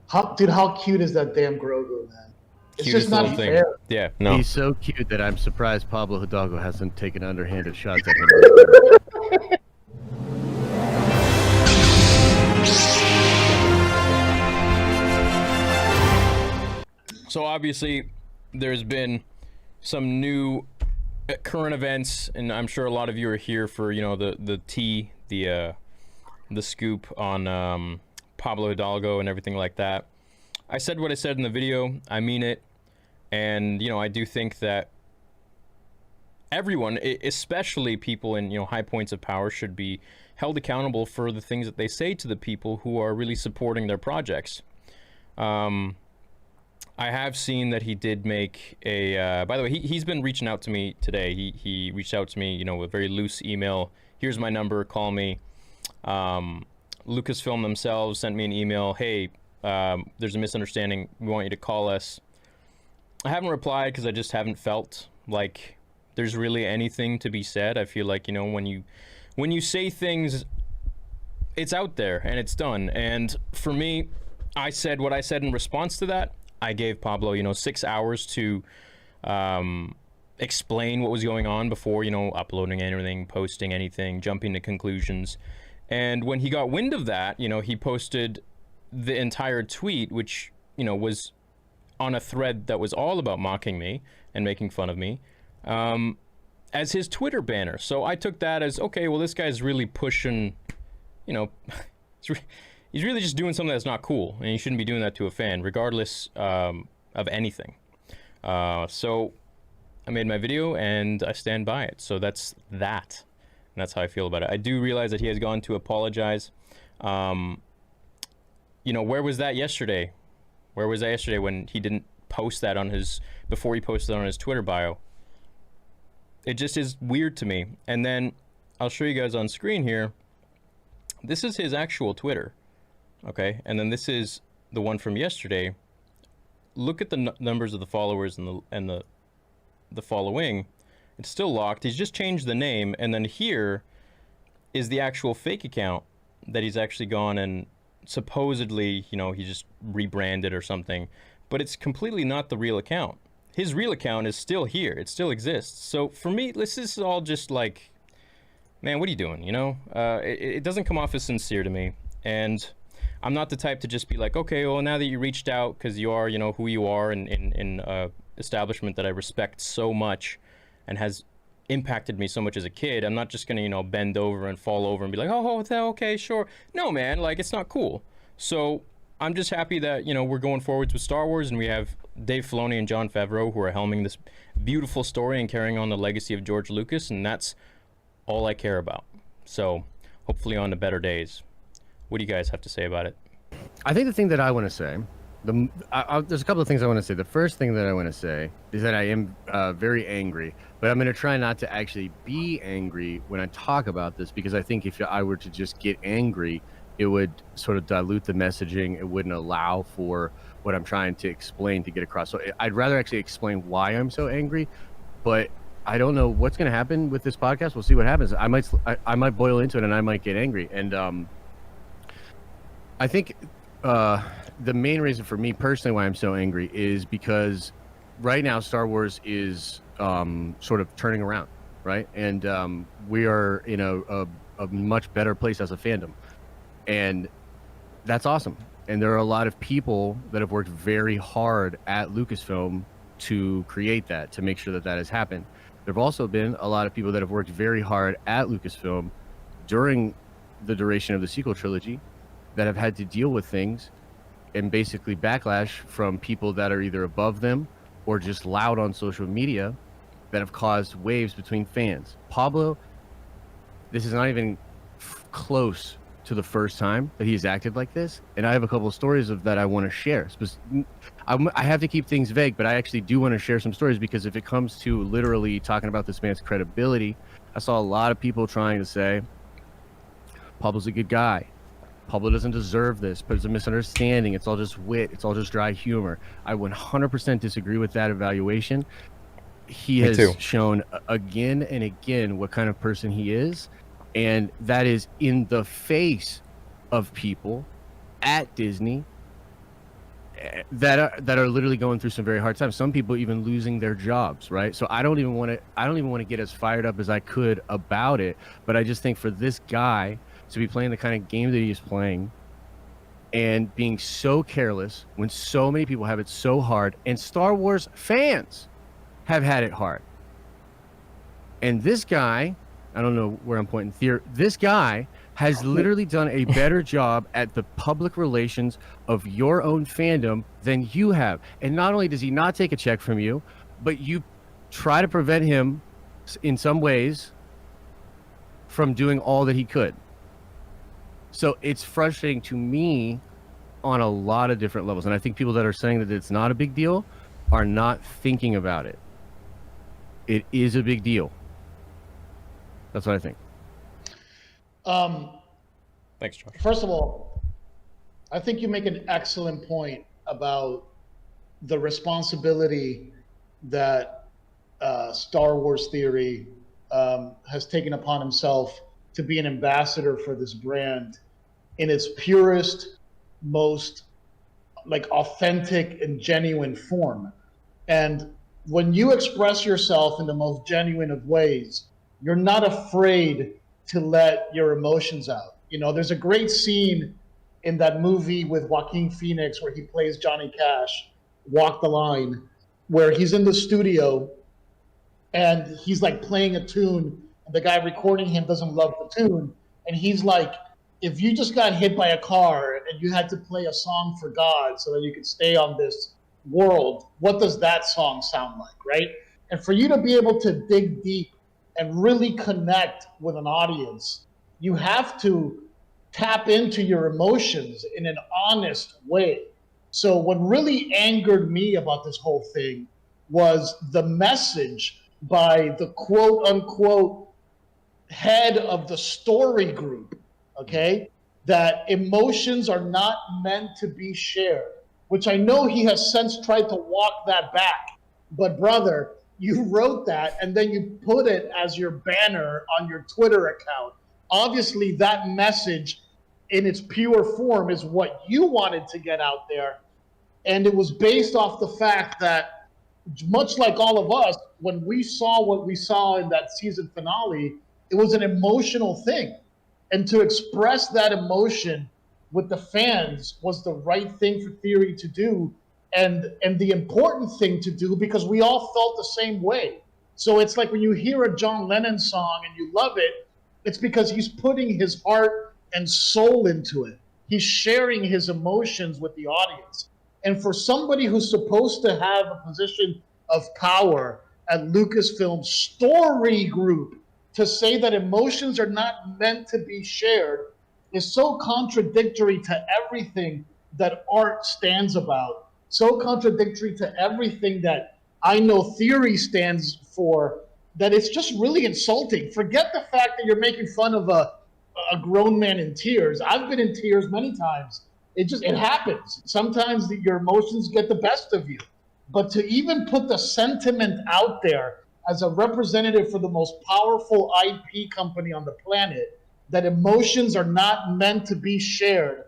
How cute is that damn Grogu, man? It's Cutest just not little thing. fair. Yeah, no. He's so cute that I'm surprised Pablo Hidalgo hasn't taken underhanded shots at him. So obviously, there's been some new current events, and I'm sure a lot of you are here for the tea, the scoop on Pablo Hidalgo and everything like that. I said what I said in the video. I mean it, and I do think that everyone, especially people in high points of power, should be held accountable for the things that they say to the people who are really supporting their projects. I have seen that he did make a, by the way, he's been reaching out to me today. He reached out to me, with a very loose email. Here's my number, call me. Lucasfilm themselves sent me an email. Hey, there's a misunderstanding. We want you to call us. I haven't replied because I just haven't felt like there's really anything to be said. I feel like, when you say things, it's out there and it's done. And for me, I said what I said in response to that. I gave Pablo, 6 hours to explain what was going on before, uploading anything, posting anything, jumping to conclusions. And when he got wind of that, he posted the entire tweet, which, was on a thread that was all about mocking me and making fun of me, as his Twitter banner. So I took that as, okay, well, this guy's really pushing, he's really just doing something that's not cool, and you shouldn't be doing that to a fan, regardless of anything. So I made my video, and I stand by it. So that's that. And that's how I feel about it. I do realize that he has gone to apologize. Where was that yesterday? Where was that yesterday when he didn't post that on his, before he posted it on his Twitter bio? It just is weird to me. And then I'll show you guys on screen here. This is his actual Twitter. Okay, and then this is the one from yesterday. Look at the numbers of the followers and the following. It's still locked. He's just changed the name, and then here is the actual fake account that he's actually gone and supposedly, he just rebranded or something, but it's completely not the real account. His real account is still here. It still exists. So for me, this is all just like, man, what are you doing? It doesn't come off as sincere to me, and I'm not the type to just be like, okay, well, now that you reached out because you are, who you are in establishment that I respect so much and has impacted me so much as a kid, I'm not just gonna, bend over and fall over and be like, oh, okay, sure. No, man, like, it's not cool. So I'm just happy that, we're going forwards with Star Wars, and we have Dave Filoni and Jon Favreau who are helming this beautiful story and carrying on the legacy of George Lucas, and that's all I care about. So hopefully on to better days. What do you guys have to say about it? I think the thing that I want to say, there's a couple of things I want to say. The first thing that I want to say is that I am very angry, but I'm going to try not to actually be angry when I talk about this, because I think if I were to just get angry, it would sort of dilute the messaging. It wouldn't allow for what I'm trying to explain to get across. So I'd rather actually explain why I'm so angry, but I don't know what's going to happen with this podcast. We'll see what happens. I might boil into it and I might get angry. And I think the main reason for me personally why I'm so angry is because right now Star Wars is sort of turning around, right? And we are in a much better place as a fandom. And that's awesome. And there are a lot of people that have worked very hard at Lucasfilm to create that, to make sure that that has happened. There have also been a lot of people that have worked very hard at Lucasfilm during the duration of the sequel trilogy that have had to deal with things and basically backlash from people that are either above them or just loud on social media that have caused waves between fans. Pablo, this is not even close to the first time that he's acted like this, and I have a couple of stories of that I want to share. I have to keep things vague, but I actually do want to share some stories, because if it comes to literally talking about this man's credibility, I saw a lot of people trying to say Pablo's a good guy, Pablo doesn't deserve this, but it's a misunderstanding, it's all just wit, it's all just dry humor. I 100% disagree with that evaluation. He has shown again and again what kind of person he is, and that is in the face of people at Disney that are literally going through some very hard times. Some people even losing their jobs, right? So I don't even want to get as fired up as I could about it, but I just think for this guy to be playing the kind of game that he's playing and being so careless when so many people have it so hard, and Star Wars fans have had it hard. And this guy, I don't know where I'm pointing here, this guy has literally done a better job at the public relations of your own fandom than you have. And not only does he not take a check from you, but you try to prevent him in some ways from doing all that he could. So it's frustrating to me on a lot of different levels. And I think people that are saying that it's not a big deal are not thinking about it. It is a big deal. That's what I think. Thanks, Josh. First of all, I think you make an excellent point about the responsibility that Star Wars Theory has taken upon himself to be an ambassador for this brand in its purest, most like authentic and genuine form. And when you express yourself in the most genuine of ways, you're not afraid to let your emotions out. You know, there's a great scene in that movie with Joaquin Phoenix where he plays Johnny Cash, Walk the Line, where he's in the studio and he's like playing a tune and the guy recording him doesn't love the tune. And he's like, if you just got hit by a car and you had to play a song for God so that you could stay on this world, what does that song sound like, right? And for you to be able to dig deep and really connect with an audience, you have to tap into your emotions in an honest way. So what really angered me about this whole thing was the message by the quote unquote head of the story group, okay, that emotions are not meant to be shared, which I know he has since tried to walk that back. But brother, you wrote that and then you put it as your banner on your Twitter account. Obviously, that message in its pure form is what you wanted to get out there. And it was based off the fact that, much like all of us, when we saw what we saw in that season finale, it was an emotional thing. And to express that emotion with the fans was the right thing for Theory to do. And the important thing to do, because we all felt the same way. So it's like when you hear a John Lennon song and you love it, it's because he's putting his heart and soul into it. He's sharing his emotions with the audience. And for somebody who's supposed to have a position of power at Lucasfilm Story Group to say that emotions are not meant to be shared is so contradictory to everything that art stands about. So contradictory to everything that I know Theory stands for, that it's just really insulting. Forget the fact that you're making fun of a grown man in tears. I've been in tears many times. It happens. Sometimes your emotions get the best of you. But to even put the sentiment out there as a representative for the most powerful IP company on the planet, that emotions are not meant to be shared,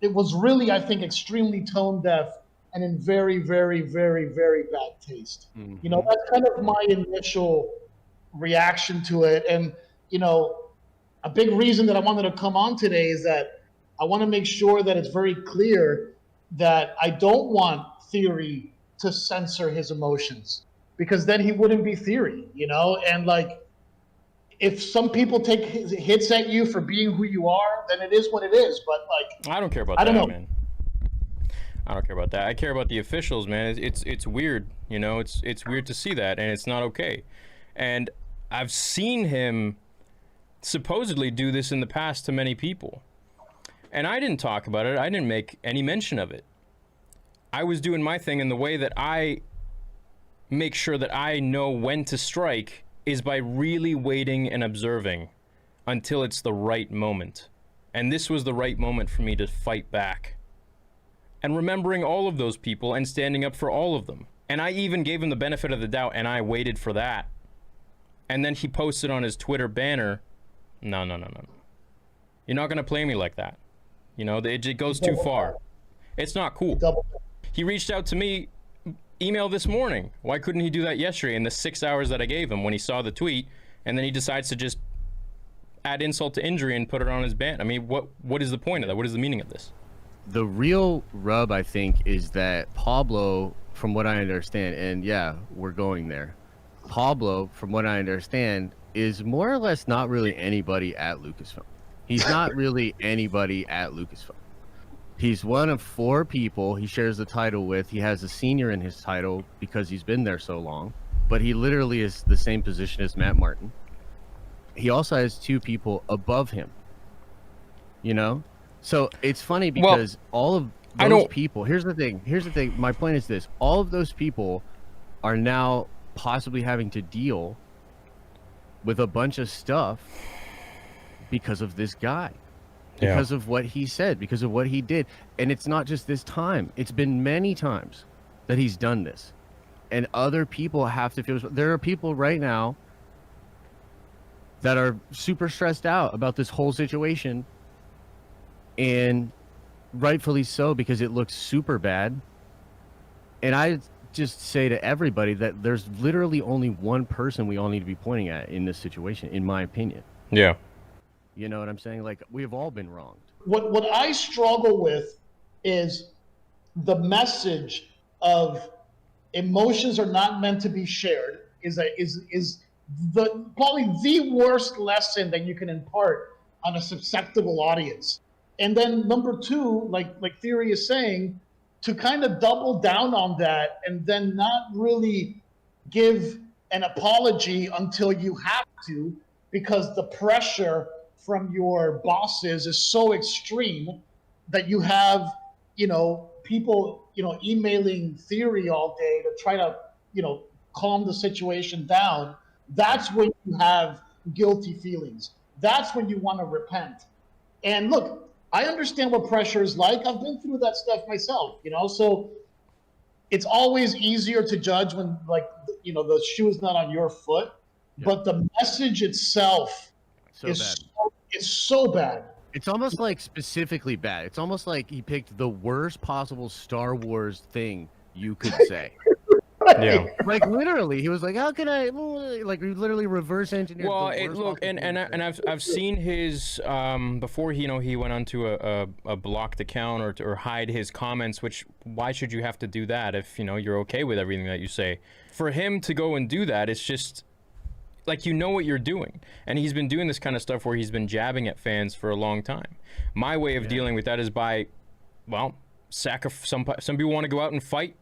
it was really, I think, extremely tone deaf and in very, very, very, very bad taste. Mm-hmm. You know, that's kind of my initial reaction to it. And, you know, a big reason that I wanted to come on today is that I want to make sure that it's very clear that I don't want Theory to censor his emotions, because then he wouldn't be Theory, you know? And like, if some people take hits at you for being who you are, then it is what it is. But like, I don't care about that, man. I don't care about that. I care about the officials, man. It's weird, you know. It's weird to see that, and it's not okay. And I've seen him supposedly do this in the past to many people, and I didn't talk about it. I didn't make any mention of it. I was doing my thing, and the way that I make sure that I know when to strike is by really waiting and observing until it's the right moment. And this was the right moment for me to fight back. And remembering all of those people and standing up for all of them. And I even gave him the benefit of the doubt, and I waited for that. And then he posted on his Twitter banner, no. You're not going to play me like that. You know, it goes too far. It's not cool. He reached out to me, email this morning. Why couldn't he do that yesterday in the 6 hours that I gave him when he saw the tweet, and then he decides to just add insult to injury and put it on his ban? I mean, what is the point of that? What is the meaning of this? The real rub, I think, is that Pablo, from what I understand, and yeah, we're going there. Pablo, from what I understand, is more or less not really anybody at Lucasfilm. He's not really anybody at Lucasfilm. He's one of 4 people he shares the title with. He has a senior in his title because he's been there so long, but he literally is the same position as Matt Martin. He also has 2 people above him, you know? So it's funny because all of those people, here's the thing. My point is this: all of those people are now possibly having to deal with a bunch of stuff because of this guy, because of what he said, because of what he did. And it's not just this time. It's been many times that he's done this. And other people have to feel, there are people right now that are super stressed out about this whole situation, and rightfully so, because it looks super bad. And I just say to everybody that there's literally only one person we all need to be pointing at in this situation, in my opinion. Yeah. You know what I'm saying? Like, we've all been wronged. What I struggle with is the message of emotions are not meant to be shared is the probably the worst lesson that you can impart on a susceptible audience. And then number 2, like Theory is saying, to kind of double down on that and then not really give an apology until you have to, because the pressure from your bosses is so extreme that you have, people, emailing Theory all day to try to, calm the situation down. That's when you have guilty feelings. That's when you want to repent. And look, I understand what pressure is like. I've been through that stuff myself, so it's always easier to judge when, the shoe is not on your foot. Yeah. But the message itself is so bad. It's almost like specifically bad. It's almost like he picked the worst possible Star Wars thing you could say. Yeah. Like, literally, he was like, how can I, like, literally reverse engineer. Well, look, and I've seen his, before he went onto a blocked account or hide his comments, which, why should you have to do that if, you're okay with everything that you say? For him to go and do that, it's just, like, what you're doing. And he's been doing this kind of stuff where he's been jabbing at fans for a long time. My way of dealing with that is by, some people want to go out and fight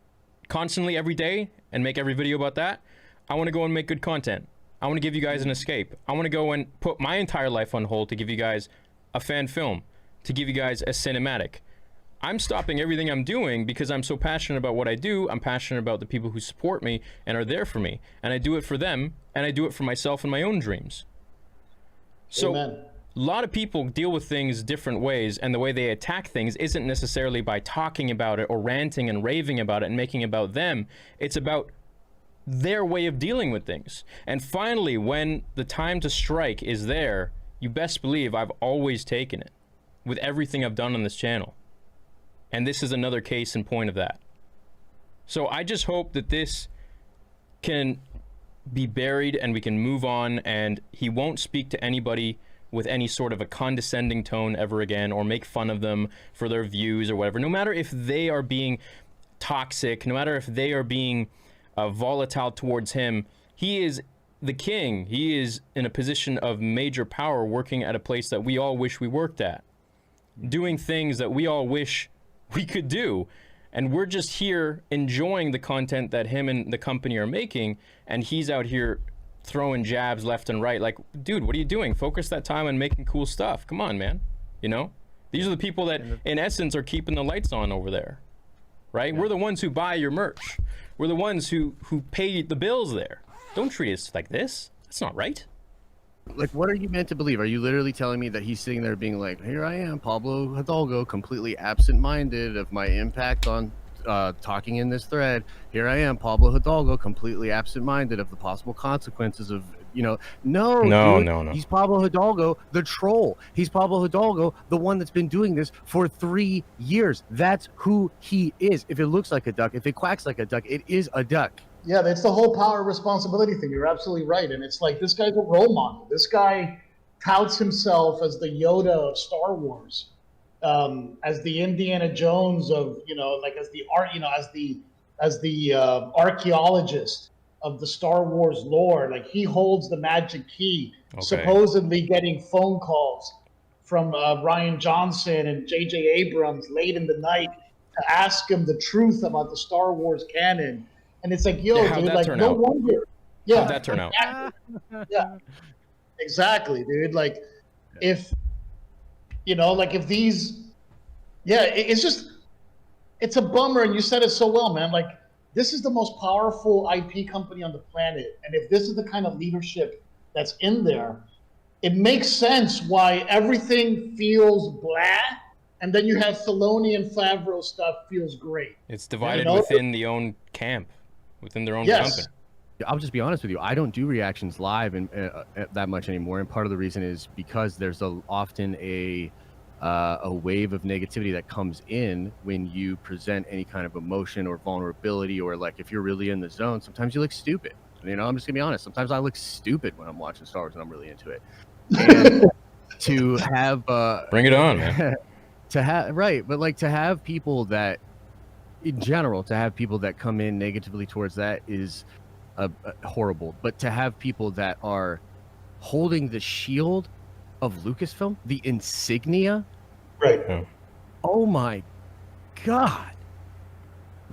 constantly every day and make every video about that. I want to go and make good content. I want to give you guys an escape. I want to go and put my entire life on hold to give you guys a fan film, to give you guys a cinematic. I'm stopping everything I'm doing because I'm so passionate about what I do. I'm passionate about the people who support me and are there for me. And I do it for them, and I do it for myself and my own dreams. So Amen. A lot of people deal with things different ways, and the way they attack things isn't necessarily by talking about it or ranting and raving about it and making it about them. It's about their way of dealing with things. And finally, when the time to strike is there, you best believe I've always taken it with everything I've done on this channel. And this is another case in point of that. So I just hope that this can be buried and we can move on, and he won't speak to anybody with any sort of a condescending tone ever again, or make fun of them for their views or whatever. No matter if they are being toxic, no matter if they are being volatile towards him, he is the king. He is in a position of major power, working at a place that we all wish we worked at, doing things that we all wish we could do. And we're just here enjoying the content that him and the company are making, and he's out here throwing jabs left and right. Like, dude, what are you doing? Focus that time on making cool stuff. Come on, man. These are the people that in essence are keeping the lights on over there, right? Yeah. We're the ones who buy your merch. We're the ones who pay the bills there. Don't treat us like this. That's not right. Like, what are you meant to believe? Are you literally telling me that he's sitting there being like, here I am, Pablo Hidalgo, completely absent-minded of my impact on talking in this thread. Here I am, Pablo Hidalgo, completely absent-minded of the possible consequences of, you know, no, No, dude, no, no. he's Pablo Hidalgo, the troll. He's Pablo Hidalgo, the one that's been doing this for 3 years. That's who he is. If it looks like a duck, if it quacks like a duck, it is a duck. Yeah, that's the whole power responsibility thing. You're absolutely right. And it's like, this guy's a role model. This guy touts himself as the Yoda of Star Wars, as the Indiana Jones of, you know, like as the art, you know, as the archaeologist of the Star Wars lore. Like, he holds the magic key, supposedly getting phone calls from Ryan Johnson and J.J. Abrams late in the night to ask him the truth about the Star Wars canon. And it's like, yo, dude, like, no wonder. Yeah, how'd that turn out? Yeah, exactly, dude. Like, if, you know, like if these, yeah, it's just, it's a bummer. And you said it so well, man. Like, this is the most powerful IP company on the planet. And if this is the kind of leadership that's in there, it makes sense why everything feels blah. And then you have Filoni and Favreau stuff feels great. It's divided within the own camp, within their own company. I'll just be honest with you. I don't do reactions live and that much anymore, and part of the reason is because there's often a wave of negativity that comes in when you present any kind of emotion or vulnerability, or like if you're really in the zone, sometimes you look stupid. You know, I'm just gonna be honest. Sometimes I look stupid when I'm watching Star Wars and I'm really into it. And to have bring it on, man. To have people that, in general, to have people that come in negatively towards that is horrible. But to have people that are holding the shield of Lucasfilm, the insignia, right? Oh my God!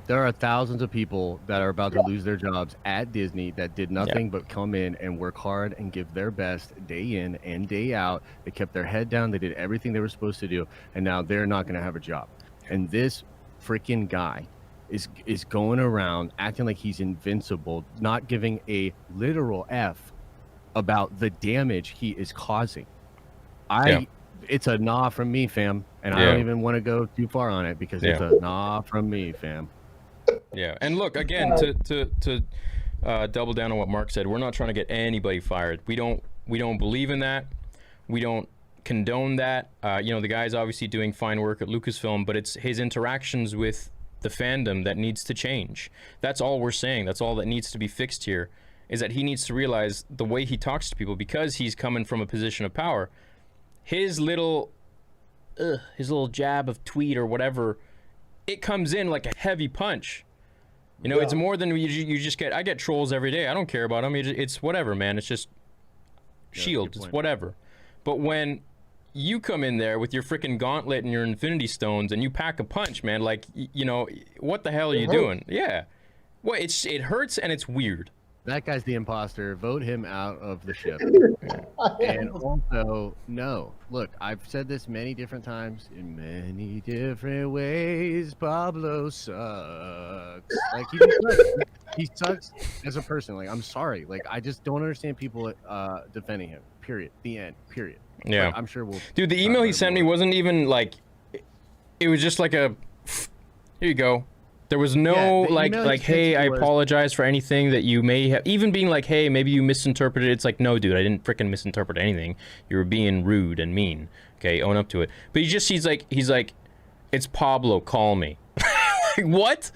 There are thousands of people that are about to lose their jobs at Disney that did nothing but come in and work hard and give their best day in and day out. They kept their head down. They did everything they were supposed to do, and now they're not going to have a job. And this freaking guy is going around acting like he's invincible, not giving a literal F about the damage he is causing. It's a nah from me, fam. And I don't even want to go too far on it because it's a nah from me, fam. Yeah, and look, again, to double down on what Mark said, we're not trying to get anybody fired. We don't believe in that. We don't condone that. You know, the guy's obviously doing fine work at Lucasfilm, but it's his interactions with the fandom that needs to change. That's all we're saying. That's all that needs to be fixed here, is that he needs to realize the way he talks to people, because he's coming from a position of power, his little jab of tweet or whatever, it comes in like a heavy punch. You know, it's more than you just get. I get trolls every day. I don't care about them. It's whatever, man. It's just shield. It's whatever. But when you come in there with your freaking gauntlet and your Infinity Stones and you pack a punch, man, like, you know, what the hell are you doing? Yeah. Well, it hurts and it's weird. That guy's the imposter. Vote him out of the ship. And also, no. Look, I've said this many different times in many different ways. Pablo sucks. Like, he just sucks. He sucks as a person. Like, I'm sorry. Like, I just don't understand people defending him. Period. The end. Period. Yeah. But I'm sure we'll. Dude, the email he sent me wasn't even like. It was just like a. Here you go. There was no like, hey, I apologize for anything that you may have, even being like, hey, maybe you misinterpreted. It's like, no, dude, I didn't freaking misinterpret anything. You were being rude and mean. Okay, own up to it. But he's like, it's Pablo, call me. Like, what?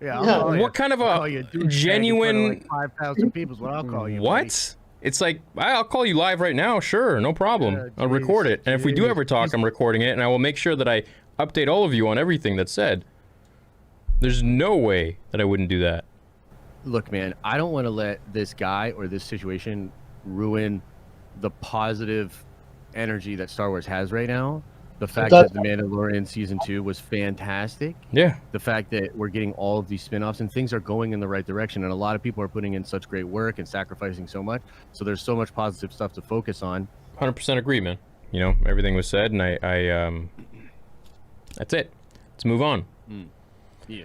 Yeah. What kind of a genuine? Like 5,000 people is what I'll call you. What? Buddy. It's like, I'll call you live right now. Sure, no problem. Yeah, I'll record it. And if we do ever talk, I'm recording it, and I will make sure that I update all of you on everything that's said. There's no way that I wouldn't do that. Look, man, I don't want to let this guy or this situation ruin the positive energy that Star Wars has right now. The fact that The Mandalorian Season 2 was fantastic. Yeah. The fact that we're getting all of these spin-offs and things are going in the right direction. And a lot of people are putting in such great work and sacrificing so much. So there's so much positive stuff to focus on. 100% agree, man. You know, everything was said, and I that's it. Let's move on. Yeah.